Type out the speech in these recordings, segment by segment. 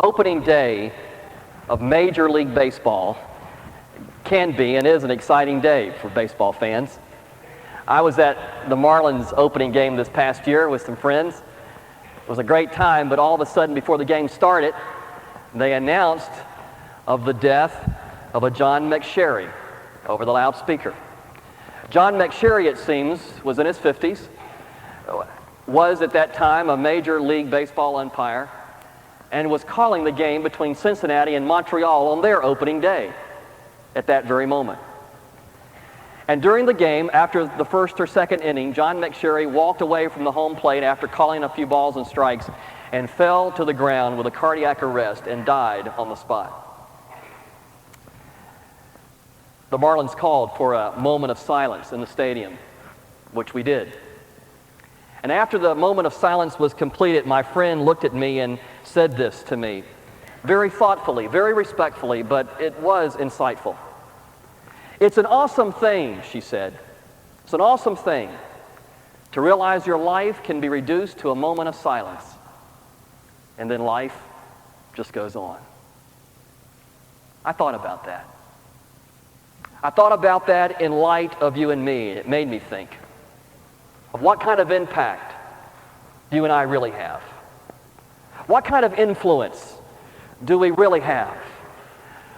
Opening day of Major League Baseball can be and is an exciting day for baseball fans. I was at the Marlins opening game this past year with some friends. It was a great time, but all of a sudden before the game started, they announced of the death of a John McSherry over the loudspeaker. John McSherry, it seems, was in his 50s, was at that time a Major League Baseball umpire, and was calling the game between Cincinnati and Montreal on their opening day at that very moment. And during the game, after the first or second inning, John McSherry walked away from the home plate after calling a few balls and strikes and fell to the ground with a cardiac arrest and died on the spot. The Marlins called for a moment of silence in the stadium, which we did. And after the moment of silence was completed, my friend looked at me and said this to me, very thoughtfully, very respectfully, but it was insightful. "It's an awesome thing," she said. "It's an awesome thing to realize your life can be reduced to a moment of silence, and then life just goes on." I thought about that. I thought about that in light of you and me. It made me think of what kind of impact you and I really have. What kind of influence do we really have?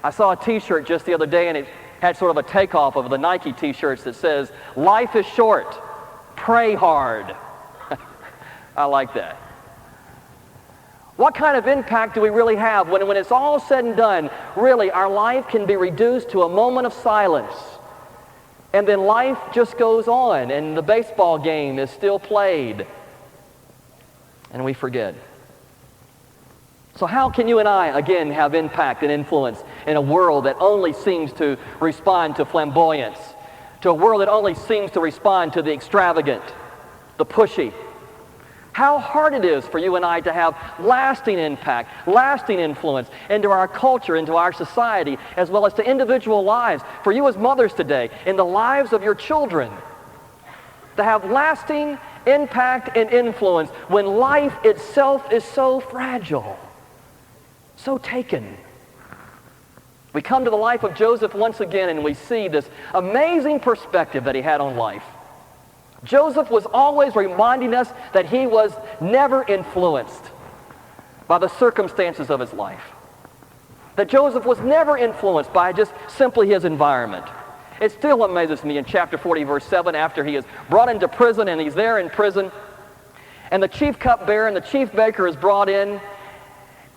I saw a t-shirt just the other day, and it had sort of a takeoff of the Nike t-shirts that says, "Life is short, pray hard." I like that. What kind of impact do we really have when it's all said and done? Really, our life can be reduced to a moment of silence, and then life just goes on, and the baseball game is still played, and we forget. So how can you and I, again, have impact and influence in a world that only seems to respond to flamboyance, to a world that only seems to respond to the extravagant, the pushy? How hard it is for you and I to have lasting impact, lasting influence into our culture, into our society, as well as to individual lives. For you as mothers today, in the lives of your children, to have lasting impact and influence when life itself is so fragile, so taken. We come to the life of Joseph once again, and we see this amazing perspective that he had on life. Joseph was always reminding us that he was never influenced by the circumstances of his life. That Joseph was never influenced by just simply his environment. It still amazes me in chapter 40, verse 7, after he is brought into prison, and he's there in prison, and the chief cupbearer and the chief baker is brought in,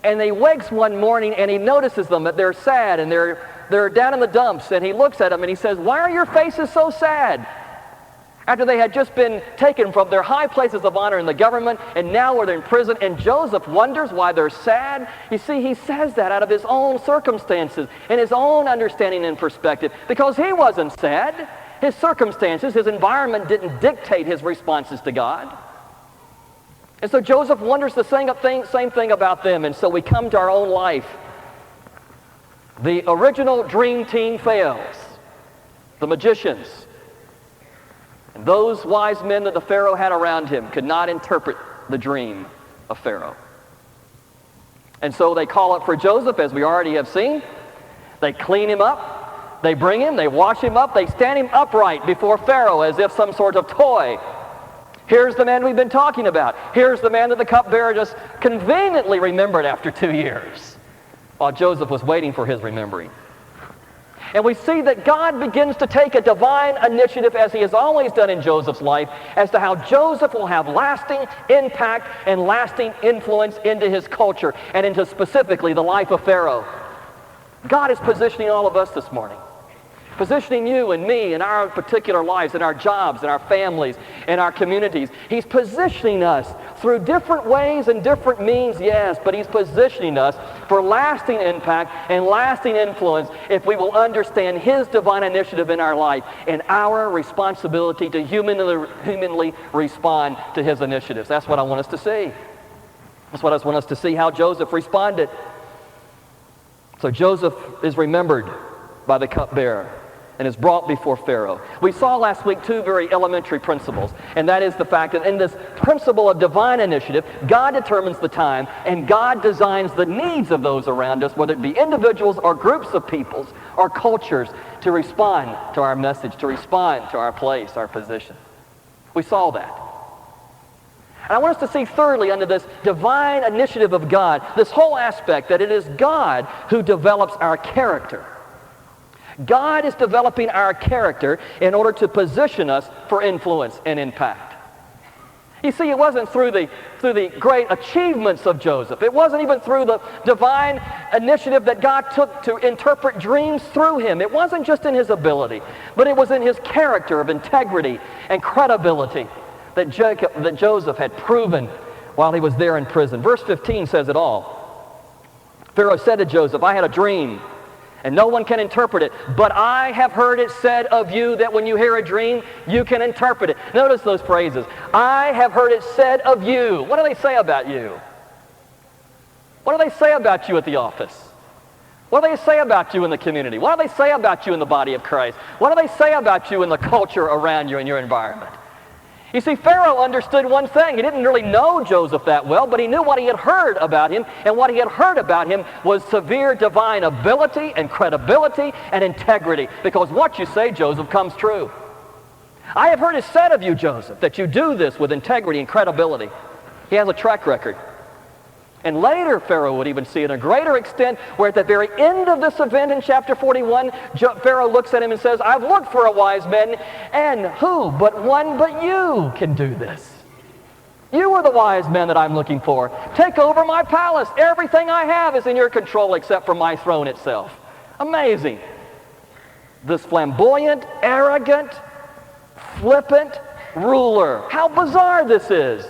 and he wakes one morning and he notices them, that they're sad, and they're down in the dumps, and he looks at them and he says, "Why are your faces so sad?" After they had just been taken from their high places of honor in the government, and now they're in prison, and Joseph wonders why they're sad. You see, he says that out of his own circumstances and his own understanding and perspective, because he wasn't sad. His circumstances, his environment didn't dictate his responses to God. And so Joseph wonders the same thing about them, and so we come to our own life. The original dream team fails. The magicians, and those wise men that the Pharaoh had around him could not interpret the dream of Pharaoh. And so they call up for Joseph, as we already have seen. They clean him up, they bring him, they wash him up, they stand him upright before Pharaoh as if some sort of toy. Here's the man we've been talking about. Here's the man that the cupbearer just conveniently remembered after 2 years, while Joseph was waiting for his remembering. And we see that God begins to take a divine initiative, as he has always done in Joseph's life, as to how Joseph will have lasting impact and lasting influence into his culture and into specifically the life of Pharaoh. God is positioning all of us this morning, positioning you and me in our particular lives, in our jobs, in our families, in our communities. He's positioning us through different ways and different means, yes, but he's positioning us for lasting impact and lasting influence if we will understand his divine initiative in our life and our responsibility to humanly respond to his initiatives. That's what I want us to see. That's what I want us to see, how Joseph responded. So Joseph is remembered by the cupbearer. and is brought before Pharaoh. We saw last week two very elementary principles, and that is the fact that in this principle of divine initiative, God determines the time, and God designs the needs of those around us, whether it be individuals or groups of peoples or cultures, to respond to our message, to respond to our place, our position. We saw that. And I want us to see thirdly, under this divine initiative of God, this whole aspect that it is God who develops our character. God is developing our character in order to position us for influence and impact. You see, it wasn't through the great achievements of Joseph. It wasn't even through the divine initiative that God took to interpret dreams through him. It wasn't just in his ability, but it was in his character of integrity and credibility that Joseph had proven while he was there in prison. Verse 15 says it all. Pharaoh said to Joseph, "I had a dream, and no one can interpret it, but I have heard it said of you that when you hear a dream, you can interpret it." Notice those phrases. I have heard it said of you. What do they say about you? What do they say about you at the office? What do they say about you in the community? What do they say about you in the body of Christ? What do they say about you in the culture around you in your environment? You see, Pharaoh understood one thing. He didn't really know Joseph that well, but he knew what he had heard about him, and what he had heard about him was severe divine ability and credibility and integrity, because what you say, Joseph, comes true. I have heard it said of you, Joseph, that you do this with integrity and credibility. He has a track record. And later, Pharaoh would even see it in a greater extent, where at the very end of this event in chapter 41, Pharaoh looks at him and says, I've looked for a wise man, and who but one but you can do this? You are the wise man that I'm looking for. Take over my palace. Everything I have is in your control except for my throne itself. Amazing. This flamboyant, arrogant, flippant ruler. How bizarre this is.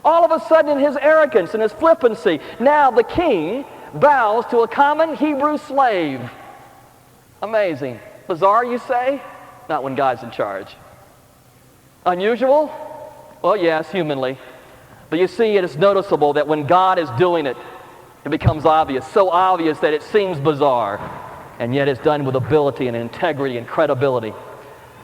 All of a sudden, in his arrogance and his flippancy, now the king bows to a common Hebrew slave. Amazing. Bizarre, you say? Not when God's in charge. Unusual? Well, yes, humanly. But you see, it is noticeable that when God is doing it, it becomes obvious, so obvious that it seems bizarre, and yet it's done with ability and integrity and credibility.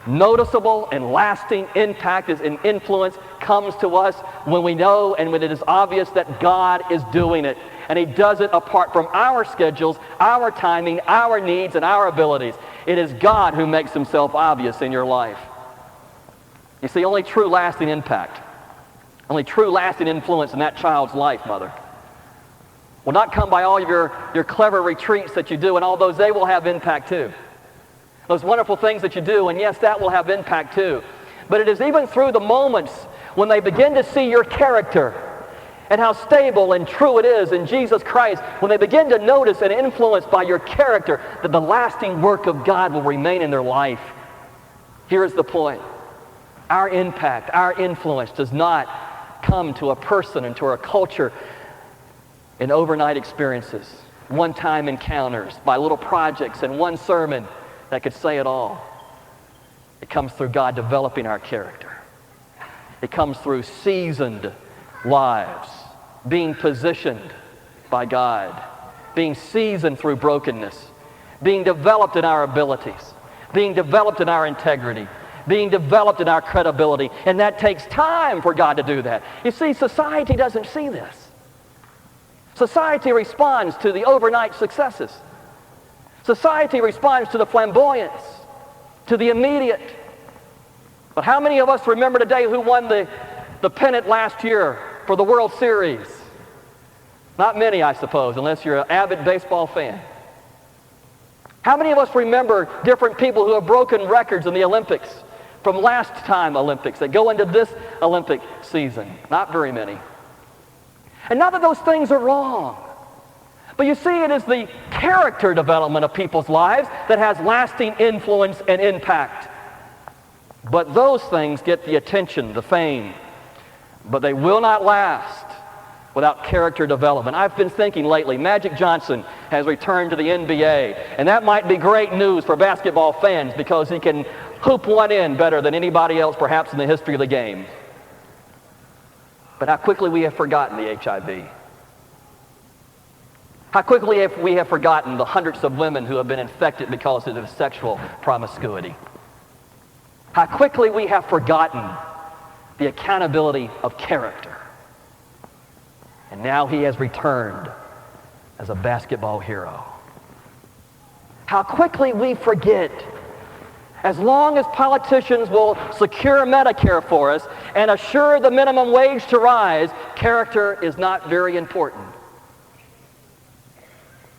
Noticeable and lasting impact and influence comes to us when we know and when it is obvious that God is doing it. And he does it apart from our schedules, our timing, our needs, and our abilities. It is God who makes himself obvious in your life. You see, only true lasting impact, only true lasting influence in that child's life, mother, will not come by all of your clever retreats that you do, and all those, they will have impact too. Those wonderful things that you do, and yes, that will have impact too. But it is even through the moments when they begin to see your character and how stable and true it is in Jesus Christ, when they begin to notice and influenced by your character, that the lasting work of God will remain in their life. Here's the point. Our impact, our influence does not come to a person and to a culture in overnight experiences, one-time encounters, by little projects and one sermon that could say it all. It comes through God developing our character. It comes through seasoned lives, being positioned by God, being seasoned through brokenness, being developed in our abilities, being developed in our integrity, being developed in our credibility. And that takes time for God to do that. You see, society doesn't see this. Society responds to the overnight successes. Society responds to the flamboyance, to the immediate. But how many of us remember today who won the pennant last year for the World Series? Not many, I suppose, unless you're an avid baseball fan. How many of us remember different people who have broken records in the Olympics from last time Olympics that go into this Olympic season? Not very many. And not that those things are wrong. But you see, it is the character development of people's lives that has lasting influence and impact. But those things get the attention, the fame, but they will not last without character development. I've been thinking lately, Magic Johnson has returned to the NBA, and that might be great news for basketball fans because he can hoop one in better than anybody else perhaps in the history of the game. But how quickly we have forgotten the HIV. How quickly have we forgotten the hundreds of women who have been infected because of their sexual promiscuity. How quickly we have forgotten the accountability of character. And now he has returned as a basketball hero. How quickly we forget. As long as politicians will secure Medicare for us and assure the minimum wage to rise, character is not very important.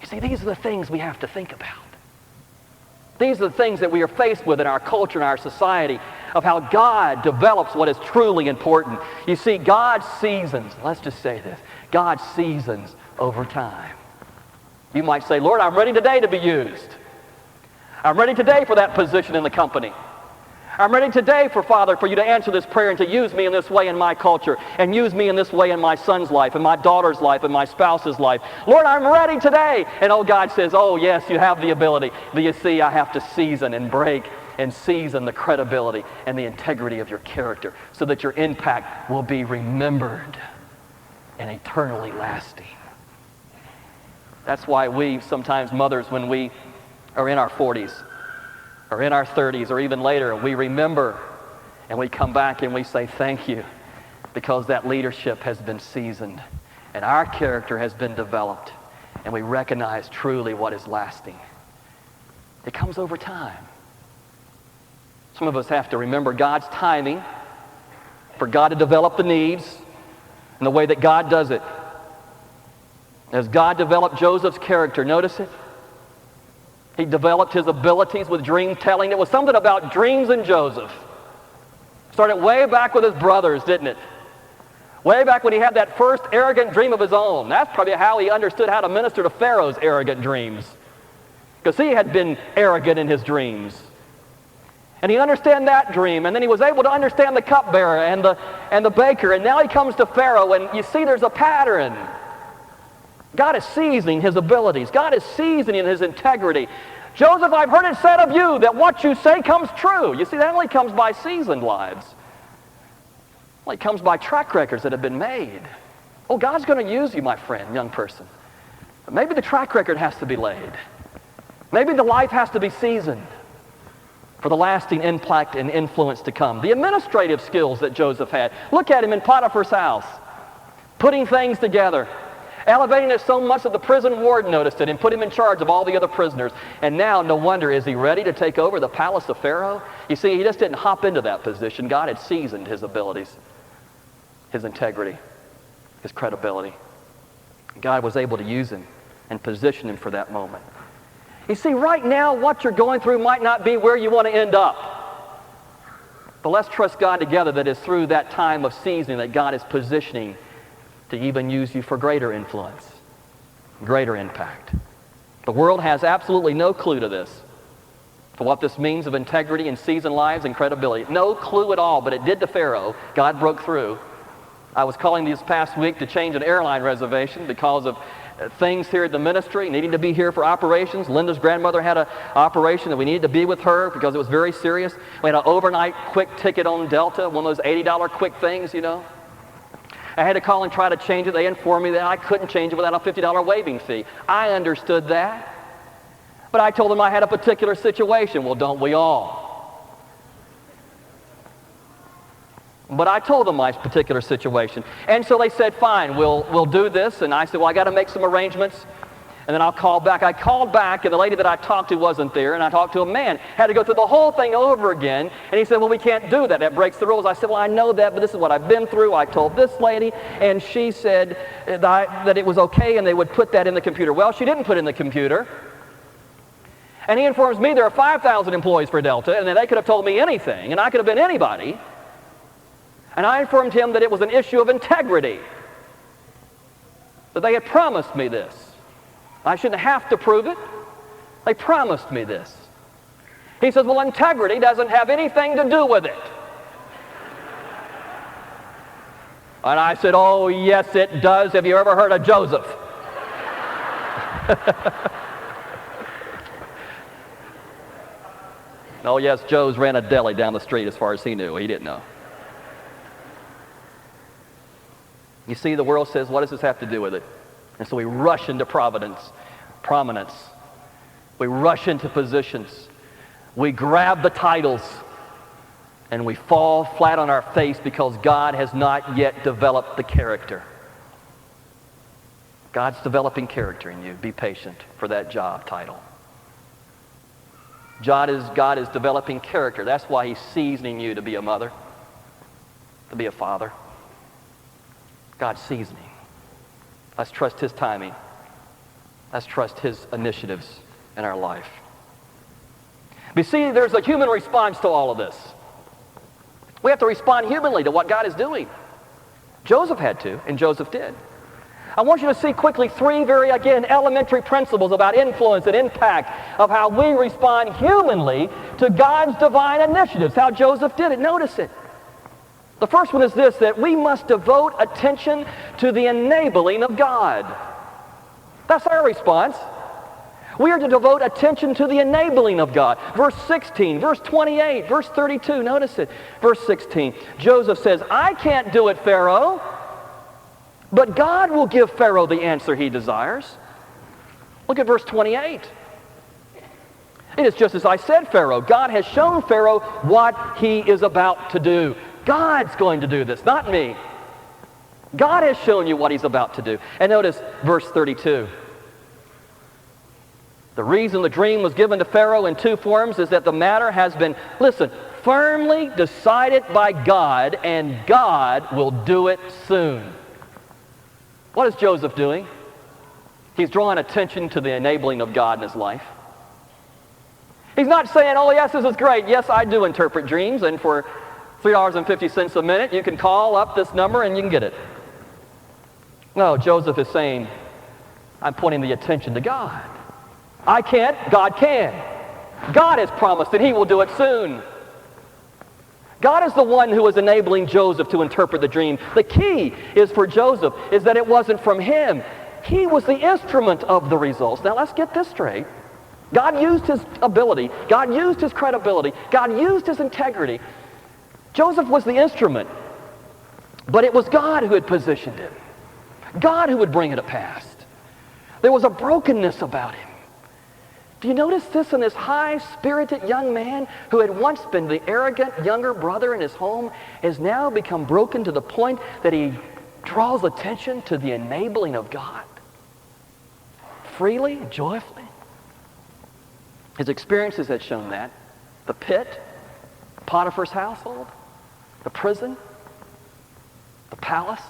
You see, these are the things we have to think about. These are the things that we are faced with in our culture and our society, of how God develops what is truly important. You see, God seasons, let's just say this, God seasons over time. You might say, Lord, I'm ready today to be used. I'm ready today for that position in the company. I'm ready today, Father, for you to answer this prayer and to use me in this way in my culture, and use me in this way in my son's life, and my daughter's life, and my spouse's life. Lord, I'm ready today. And God says, oh yes, you have the ability. But you see, I have to season and break and season the credibility and the integrity of your character so that your impact will be remembered and eternally lasting. That's why we, sometimes mothers, when we are in our 40s, or in our 30s, or even later, we remember and we come back and we say thank you, because that leadership has been seasoned and our character has been developed, and we recognize truly what is lasting. It comes over time. Some of us have to remember God's timing for God to develop the needs and the way that God does it. As God developed Joseph's character, notice it. He developed his abilities with dream telling. It was something about dreams in Joseph. Started way back with his brothers, didn't it? Way back when he had that first arrogant dream of his own. That's probably how he understood how to minister to Pharaoh's arrogant dreams, because he had been arrogant in his dreams. And he understood that dream, and then he was able to understand the cupbearer and the baker, and now he comes to Pharaoh, and you see there's a pattern. God is seasoning his abilities. God is seasoning his integrity. Joseph, I've heard it said of you that what you say comes true. You see, that only comes by seasoned lives. Well, it comes by track records that have been made. Oh, God's going to use you, my friend, young person. But maybe the track record has to be laid. Maybe the life has to be seasoned for the lasting impact and influence to come. The administrative skills that Joseph had. Look at him in Potiphar's house, putting things together, elevating it so much that the prison warden noticed it and put him in charge of all the other prisoners. And now, no wonder, is he ready to take over the palace of Pharaoh? You see, he just didn't hop into that position. God had seasoned his abilities, his integrity, his credibility. God was able to use him and position him for that moment. You see, right now, what you're going through might not be where you want to end up. But let's trust God together that it's through that time of seasoning that God is positioning to even use you for greater influence, greater impact. The world has absolutely no clue to this, for what this means of integrity and seasoned lives and credibility. No clue at all, but it did to Pharaoh. God broke through. I was calling this past week to change an airline reservation because of things here at the ministry, needing to be here for operations. Linda's grandmother had an operation that we needed to be with her because it was very serious. We had an overnight quick ticket on Delta, one of those $80 quick things, you know. I had to call and try to change it. They informed me that I couldn't change it without a $50 waiving fee. I understood that. But I told them I had a particular situation. Well, don't we all? But I told them my particular situation. And so they said, fine, we'll do this. And I said, well, I got to make some arrangements, and then I'll call back. I called back, and the lady that I talked to wasn't there, and I talked to a man. Had to go through the whole thing over again. And he said, well, we can't do that. That breaks the rules. I said, well, I know that, but this is what I've been through. I told this lady, and she said that it was okay, and they would put that in the computer. Well, she didn't put it in the computer. And he informs me there are 5,000 employees for Delta, and that they could have told me anything, and I could have been anybody. And I informed him that it was an issue of integrity, that they had promised me this. I shouldn't have to prove it. They promised me this. He says, well, integrity doesn't have anything to do with it. And I said, oh, yes, it does. Have you ever heard of Joseph? Oh, yes, Joe's ran a deli down the street as far as he knew. He didn't know. You see, the world says, what does this have to do with it? And so we rush into prominence. We rush into positions. We grab the titles, and we fall flat on our face because God has not yet developed the character. God's developing character in you. Be patient for that job title. God is developing character. That's why He's seasoning you to be a mother, to be a father. God's seasoning. Let's trust His timing. Let's trust His initiatives in our life. But you see, there's a human response to all of this. We have to respond humanly to what God is doing. Joseph had to, and Joseph did. I want you to see quickly three very, again, elementary principles about influence and impact of how we respond humanly to God's divine initiatives, how Joseph did it. Notice it. The first one is this, that we must devote attention to the enabling of God. That's our response. We are to devote attention to the enabling of God. Verse 16, verse 28, verse 32, notice it. Verse 16, Joseph says, I can't do it, Pharaoh, but God will give Pharaoh the answer he desires. Look at verse 28. It is just as I said, Pharaoh. God has shown Pharaoh what he is about to do. God's going to do this, not me. God has shown you what He's about to do. And notice verse 32. The reason the dream was given to Pharaoh in two forms is that the matter has been, listen, firmly decided by God, and God will do it soon. What is Joseph doing? He's drawing attention to the enabling of God in his life. He's not saying, oh yes, this is great. Yes, I do interpret dreams, and for $3.50 a minute, you can call up this number and you can get it. No, Joseph is saying, I'm pointing the attention to God. I can't, God can. God has promised that He will do it soon. God is the one who is enabling Joseph to interpret the dream. The key is for Joseph is that it wasn't from him. He was the instrument of the results. Now let's get this straight. God used his ability. God used his credibility. God used his integrity. Joseph was the instrument, but it was God who had positioned him. God who would bring it to pass. There was a brokenness about him. Do you notice this in this high-spirited young man who had once been the arrogant younger brother in his home has now become broken to the point that he draws attention to the enabling of God freely, joyfully? His experiences had shown that. The pit, Potiphar's household, the prison, the palace.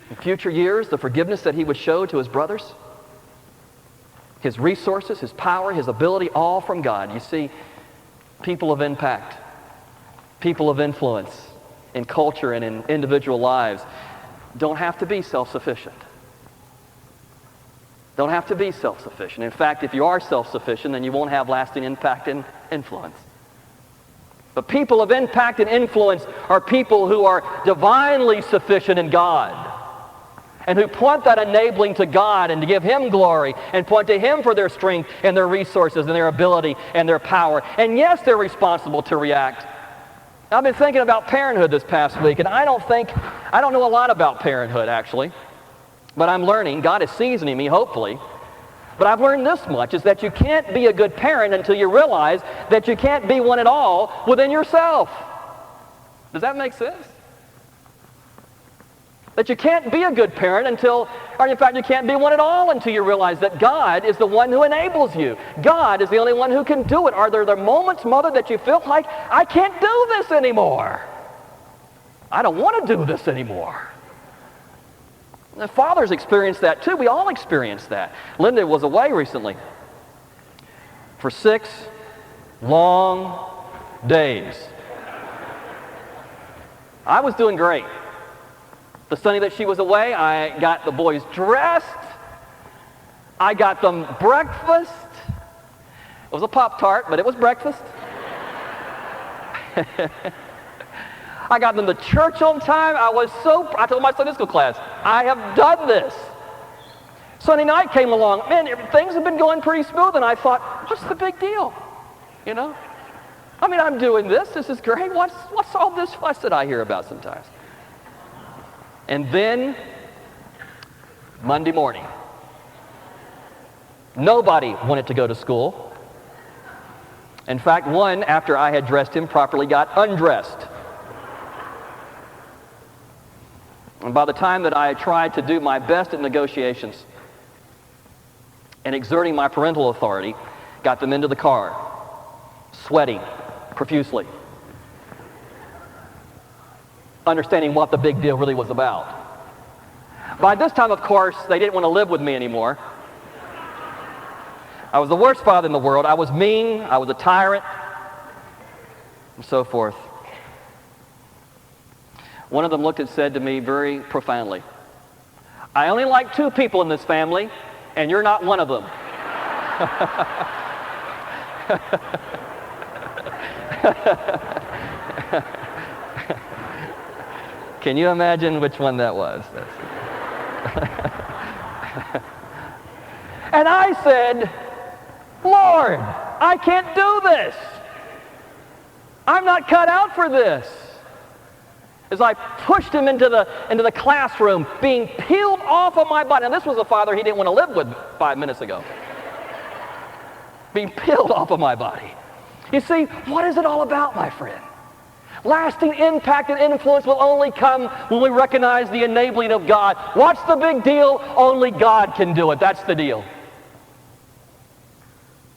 In future years, the forgiveness that he would show to his brothers, his resources, his power, his ability, all from God. You see, people of impact, people of influence in culture and in individual lives don't have to be self-sufficient. Don't have to be self-sufficient. In fact, if you are self-sufficient, then you won't have lasting impact and influence. But people of impact and influence are people who are divinely sufficient in God and who point that enabling to God and to give Him glory and point to Him for their strength and their resources and their ability and their power. And yes, they're responsible to react. I've been thinking about parenthood this past week, and I don't know a lot about parenthood, actually. But I'm learning. God is seasoning me, hopefully. But I've learned this much, is that you can't be a good parent until you realize that you can't be one at all within yourself. Does that make sense? That you can't be a good parent until, or in fact, you can't be one at all until you realize that God is the one who enables you. God is the only one who can do it. Are there the moments, Mother, that you feel like, I can't do this anymore? I don't want to do this anymore. The fathers experienced that too. We all experience that. Linda was away recently for 6 long days. I was doing great. The Sunday that she was away, I got the boys dressed. I got them breakfast. It was a Pop-Tart, but it was breakfast. I got them to church on time. I told my Sunday school class, I have done this. Sunday night came along. Man, things have been going pretty smooth, and I thought, what's the big deal? You know? I mean, I'm doing this. This is great. What's all this fuss that I hear about sometimes? And then Monday morning. Nobody wanted to go to school. In fact, one, after I had dressed him properly, got undressed. And by the time that I had tried to do my best at negotiations and exerting my parental authority, got them into the car, sweating profusely, understanding what the big deal really was about. By this time, of course, they didn't want to live with me anymore. I was the worst father in the world. I was mean, I was a tyrant, and so forth. One of them looked and said to me very profoundly, "I only like two people in this family, and you're not one of them." Can you imagine which one that was? And I said, "Lord, I can't do this. I'm not cut out for this." As I pushed him into the classroom, being peeled off of my body. Now, this was a father he didn't want to live with 5 minutes ago. Being peeled off of my body. You see, what is it all about, my friend? Lasting impact and influence will only come when we recognize the enabling of God. What's the big deal? Only God can do it. That's the deal.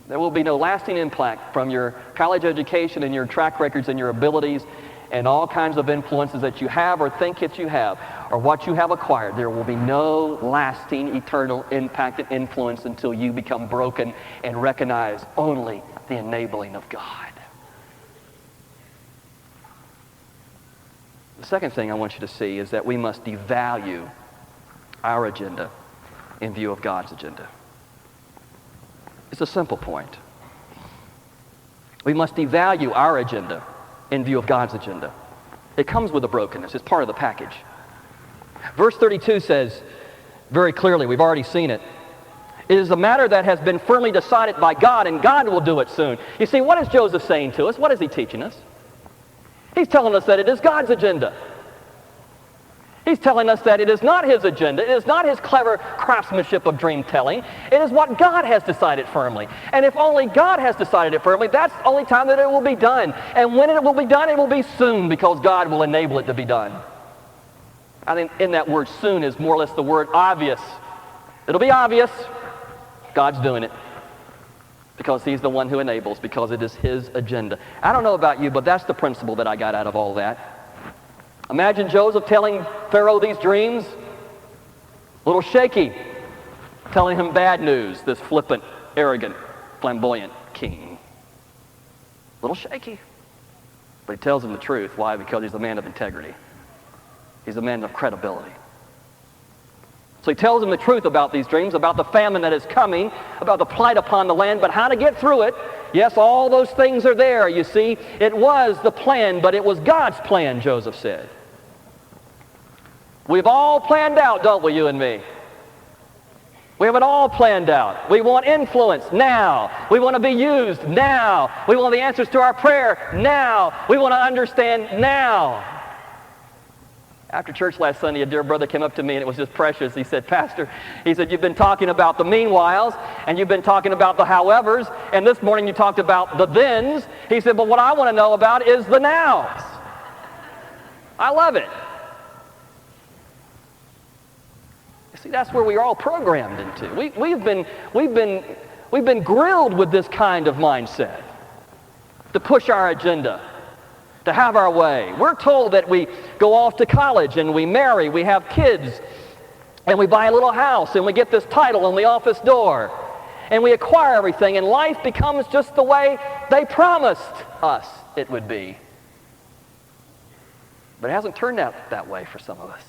There will be no lasting impact from your college education and your track records and your abilities and all kinds of influences that you have or think that you have or what you have acquired. There will be no lasting, eternal impact and influence until you become broken and recognize only the enabling of God. The second thing I want you to see is that we must devalue our agenda in view of God's agenda. It's a simple point. We must devalue our agenda in view of God's agenda. It comes with a brokenness. It's part of the package. Verse 32 says very clearly, we've already seen it, it is a matter that has been firmly decided by God, and God will do it soon. You see, what is Joseph saying to us? What is he teaching us? He's telling us that it is God's agenda. He's telling us that it is not his agenda. It is not his clever craftsmanship of dream telling. It is what God has decided firmly. And if only God has decided it firmly, that's the only time that it will be done. And when it will be done, it will be soon, because God will enable it to be done. I think in that word soon is more or less the word obvious. It'll be obvious. God's doing it. Because he's the one who enables, because it is his agenda. I don't know about you, but that's the principle that I got out of all that. Imagine Joseph telling Pharaoh these dreams, a little shaky, telling him bad news, this flippant, arrogant, flamboyant king. A little shaky, but he tells him the truth. Why? Because he's a man of integrity. He's a man of credibility. So he tells him the truth about these dreams, about the famine that is coming, about the plight upon the land, but how to get through it. Yes, all those things are there, you see. It was the plan, but it was God's plan, Joseph said. We've all planned out, don't we, you and me? We have it all planned out. We want influence now. We want to be used now. We want the answers to our prayer now. We want to understand now. After church last Sunday, a dear brother came up to me, and it was just precious. He said, "Pastor," he said, "you've been talking about the meanwhiles, and you've been talking about the howevers, and this morning you talked about the thens." He said, "but what I want to know about is the nows." I love it. You see, that's where we are all programmed into. We've been grilled with this kind of mindset to push our agenda, to have our way. We're told that we go off to college and we marry, we have kids, and we buy a little house, and we get this title on the office door, and we acquire everything, and life becomes just the way they promised us it would be. But it hasn't turned out that way for some of us.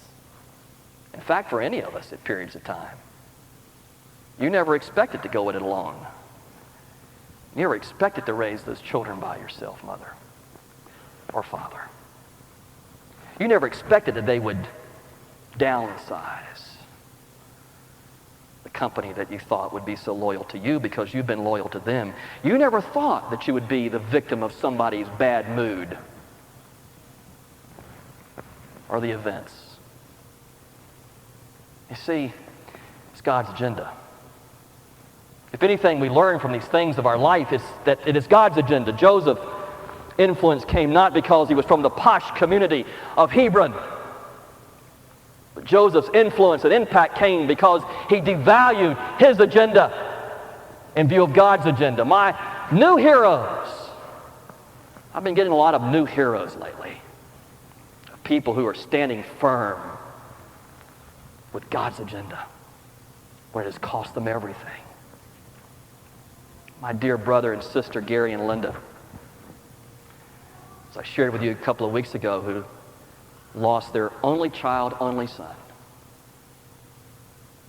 In fact, for any of us at periods of time. You never expected to go it alone. You never expected to raise those children by yourself, mother or father. You never expected that they would downsize the company that you thought would be so loyal to you because you've been loyal to them. You never thought that you would be the victim of somebody's bad mood or the events. You see, God's agenda. If anything we learn from these things of our life is that it is God's agenda. Joseph's influence came not because he was from the posh community of Hebron, but Joseph's influence and impact came because he devalued his agenda in view of God's agenda. My new heroes. I've been getting a lot of new heroes lately. People who are standing firm with God's agenda, where it has cost them everything. My dear brother and sister, Gary and Linda, as I shared with you a couple of weeks ago, who lost their only child, only son,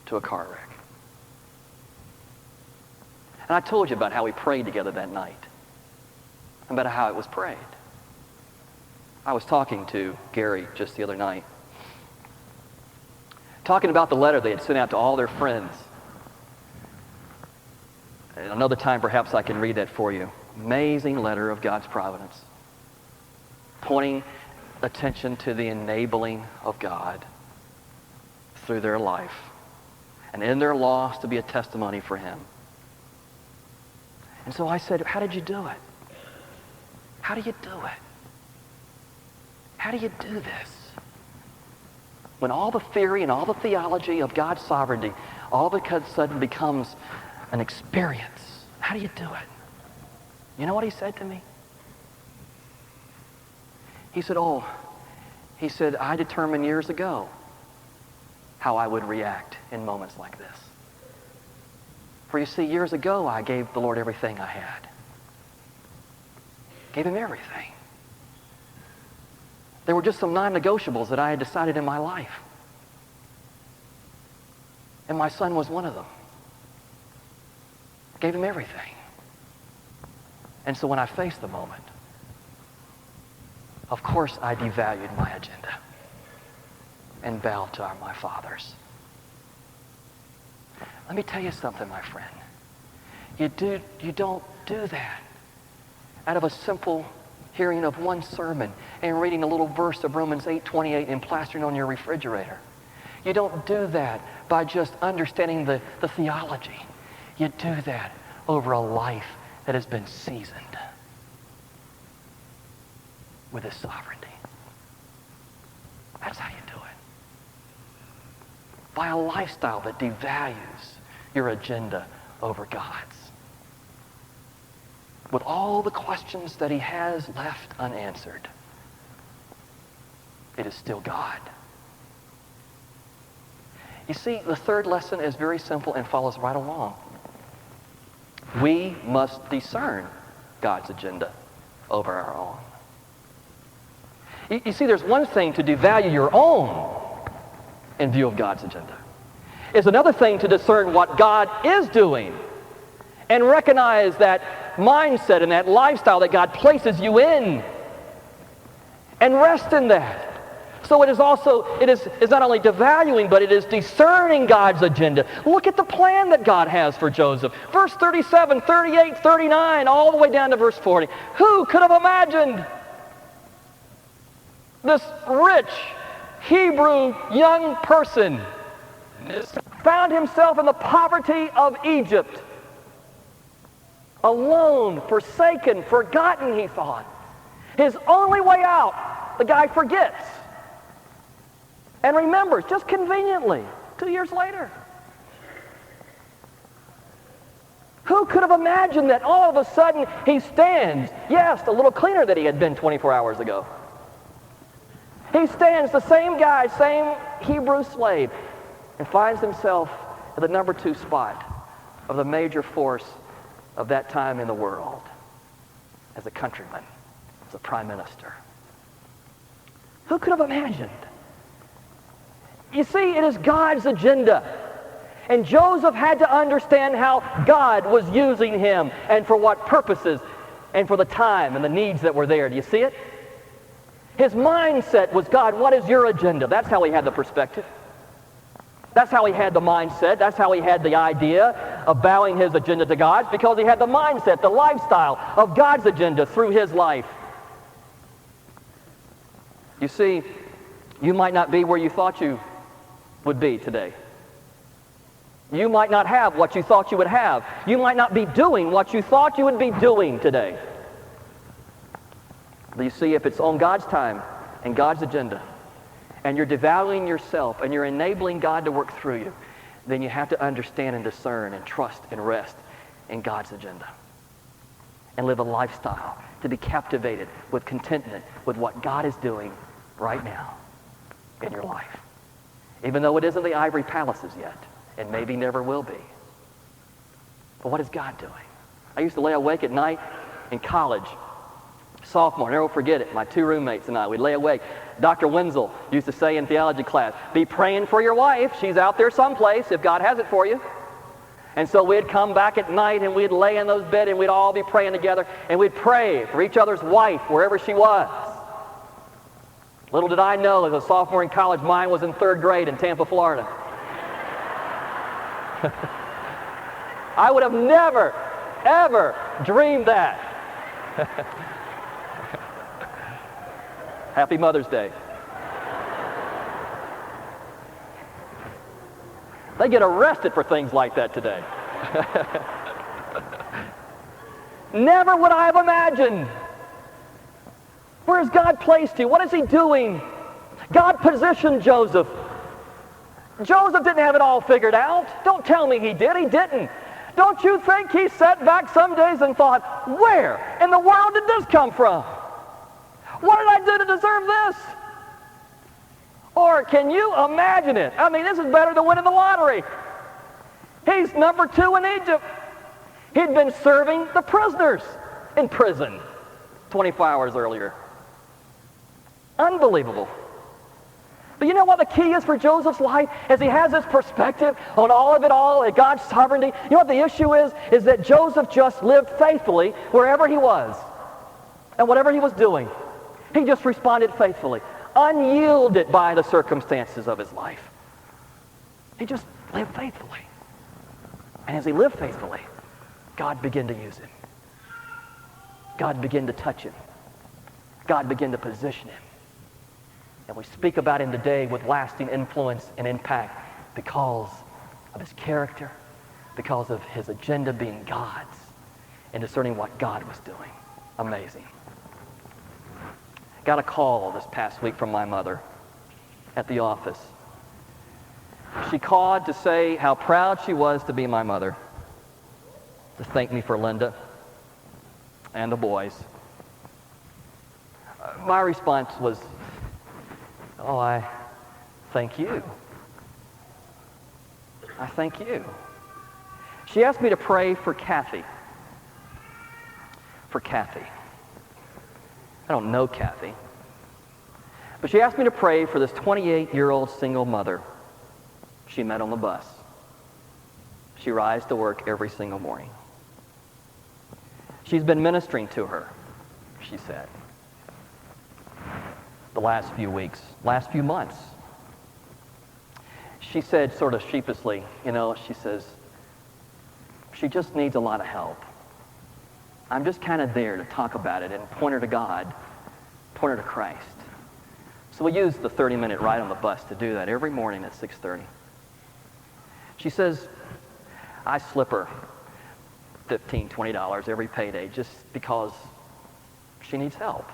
to a car wreck. And I told you about how we prayed together that night, about how it was prayed. I was talking to Gary just the other night, talking about the letter they had sent out to all their friends. And another time, perhaps I can read that for you. Amazing letter of God's providence, pointing attention to the enabling of God through their life, and in their loss to be a testimony for Him. And so I said, how did you do it? How do you do it? How do you do this? When all the theory and all the theology of God's sovereignty all of a sudden becomes an experience. How do you do it? You know what he said to me? He said, I determined years ago how I would react in moments like this. For you see, years ago, I gave the Lord everything I had. Gave Him everything. There were just some non-negotiables that I had decided in my life. And my son was one of them. Gave Him everything. And so when I faced the moment, of course I devalued my agenda and bowed to my Father's. Let me tell you something, my friend. You don't do that out of a simple hearing of one sermon and reading a little verse of Romans 8:28 and plastering on your refrigerator. You don't do that by just understanding the theology. You do that over a life that has been seasoned with His sovereignty. That's how you do it. By a lifestyle that devalues your agenda over God's. With all the questions that He has left unanswered, it is still God. You see, the third lesson is very simple and follows right along. We must discern God's agenda over our own. You see, there's one thing to devalue your own in view of God's agenda. It's another thing to discern what God is doing and recognize that mindset and that lifestyle that God places you in and rest in that. So it is not only devaluing, but it is discerning God's agenda. Look at the plan that God has for Joseph. Verse 37, 38, 39, all the way down to verse 40. Who could have imagined this rich Hebrew young person found himself in the poverty of Egypt? Alone, forsaken, forgotten, he thought. His only way out, the guy forgets. And remembers, just conveniently, 2 years later. Who could have imagined that all of a sudden he stands, yes, a little cleaner than he had been 24 hours ago. He stands, the same guy, same Hebrew slave, and finds himself at the number 2 spot of the major force of that time in the world as a countryman, as a prime minister. Who could have imagined? You see, it is God's agenda. And Joseph had to understand how God was using him and for what purposes and for the time and the needs that were there. Do you see it? His mindset was, God, what is your agenda? That's how he had the perspective. That's how he had the mindset. That's how he had the idea of bowing his agenda to God's, because he had the mindset, the lifestyle of God's agenda through his life. You see, you might not be where you thought you would be today. You might not have what you thought you would have. You might not be doing what you thought you would be doing today. But you see, if it's on God's time and God's agenda, and you're devaluing yourself and you're enabling God to work through you, then you have to understand and discern and trust and rest in God's agenda. And live a lifestyle to be captivated with contentment with what God is doing right now in your life. Even though it isn't the ivory palaces yet, and maybe never will be. But what is God doing? I used to lay awake at night in college. Sophomore, never forget it, my 2 roommates and I, we'd lay awake. Dr. Wenzel used to say in theology class, be praying for your wife. She's out there someplace if God has it for you. And so we'd come back at night and we'd lay in those beds and we'd all be praying together and we'd pray for each other's wife wherever she was. Little did I know, as a sophomore in college, mine was in 3rd grade in Tampa, Florida. I would have never, ever dreamed that. Happy Mother's Day. They get arrested for things like that today. Never would I have imagined. Where has God placed you? What is he doing? God positioned Joseph. Joseph didn't have it all figured out. Don't tell me he did. He didn't. Don't you think he sat back some days and thought, where in the world did this come from? What did I do to deserve this? Or can you imagine it? I mean, this is better than winning the lottery. He's number 2 in Egypt. He'd been serving the prisoners in prison 24 hours earlier. Unbelievable. But you know what the key is for Joseph's life? As he has this perspective on all of it all, at God's sovereignty, you know what the issue is? Is that Joseph just lived faithfully wherever he was and whatever he was doing. He just responded faithfully, unyielded by the circumstances of his life. He just lived faithfully. And as he lived faithfully, God began to use him. God began to touch him. God began to position him. And we speak about him today with lasting influence and impact because of his character, because of his agenda being God's, and discerning what God was doing. Amazing. Got a call this past week from my mother at the office. She called to say how proud she was to be my mother, to thank me for Linda and the boys. My response was, oh, I thank you. I thank you. She asked me to pray for Kathy. For Kathy. I don't know Kathy. But she asked me to pray for this 28-year-old single mother she met on the bus. She rides to work every single morning. She's been ministering to her, she said, the last few weeks, last few months. She said sort of sheepishly, she says, she just needs a lot of help. I'm just kind of there to talk about it and point her to God, point her to Christ. So we use the 30-minute ride on the bus to do that every morning at 6:30. She says, I slip her $15, $20 every payday just because she needs help.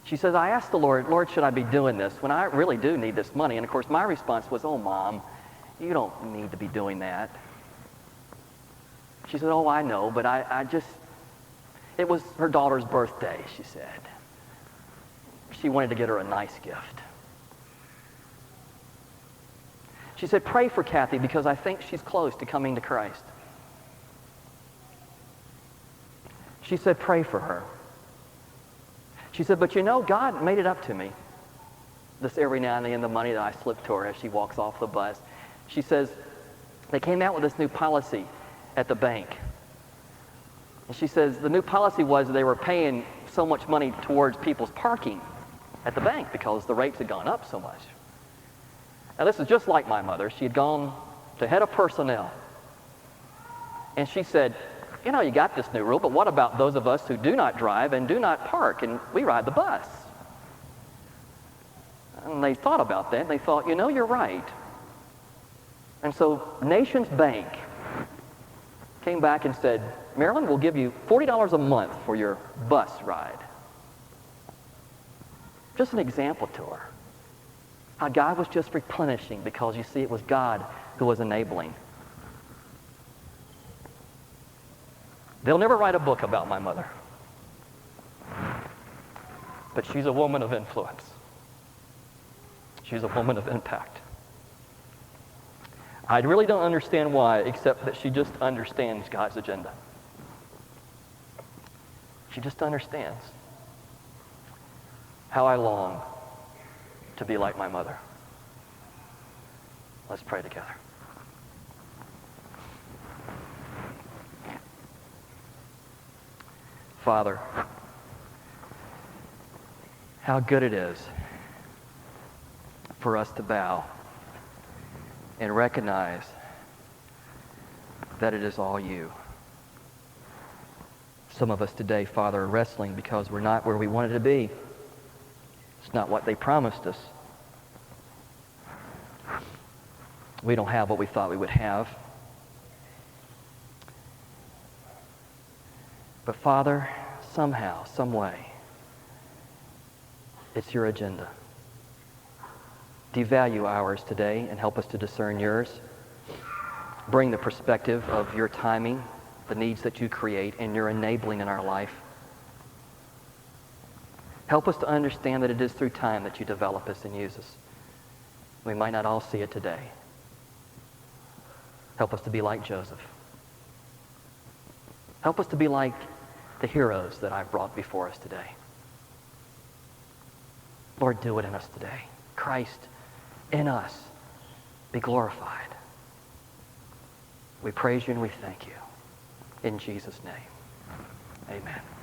She says, I asked the Lord, should I be doing this when I really do need this money? And of course, my response was, oh, Mom, you don't need to be doing that. She said, oh, I know, but it was her daughter's birthday, she said. She wanted to get her a nice gift. She said, pray for Kathy because I think she's close to coming to Christ. She said, pray for her. She said, but God made it up to me. This every now and then, the money that I slip to her as she walks off the bus. She says, they came out with this new policy at the bank. And she says, the new policy was they were paying so much money towards people's parking at the bank because the rates had gone up so much. Now, this is just like my mother. She had gone to head of personnel. And she said, you got this new rule, but what about those of us who do not drive and do not park, and we ride the bus? And they thought about that, and they thought, you're right. And so Nations Bank came back and said, Marilyn, we'll give you $40 a month for your bus ride. Just an example to her. How God was just replenishing because, you see, it was God who was enabling. They'll never write a book about my mother. But she's a woman of influence. She's a woman of impact. I really don't understand why, except that she just understands God's agenda. She just understands how I long to be like my mother. Let's pray together. Father, how good it is for us to bow and recognize that it is all you. Some of us today, Father, are wrestling because we're not where we wanted to be. It's not what they promised us. We don't have what we thought we would have. But Father, somehow, some way, it's your agenda. Devalue ours today and help us to discern yours. Bring the perspective of your timing, the needs that you create, and your enabling in our life. Help us to understand that it is through time that you develop us and use us. We might not all see it today. Help us to be like Joseph. Help us to be like the heroes that I've brought before us today. Lord, do it in us today. Christ in us be glorified. We praise you and we thank you. In Jesus' name, amen.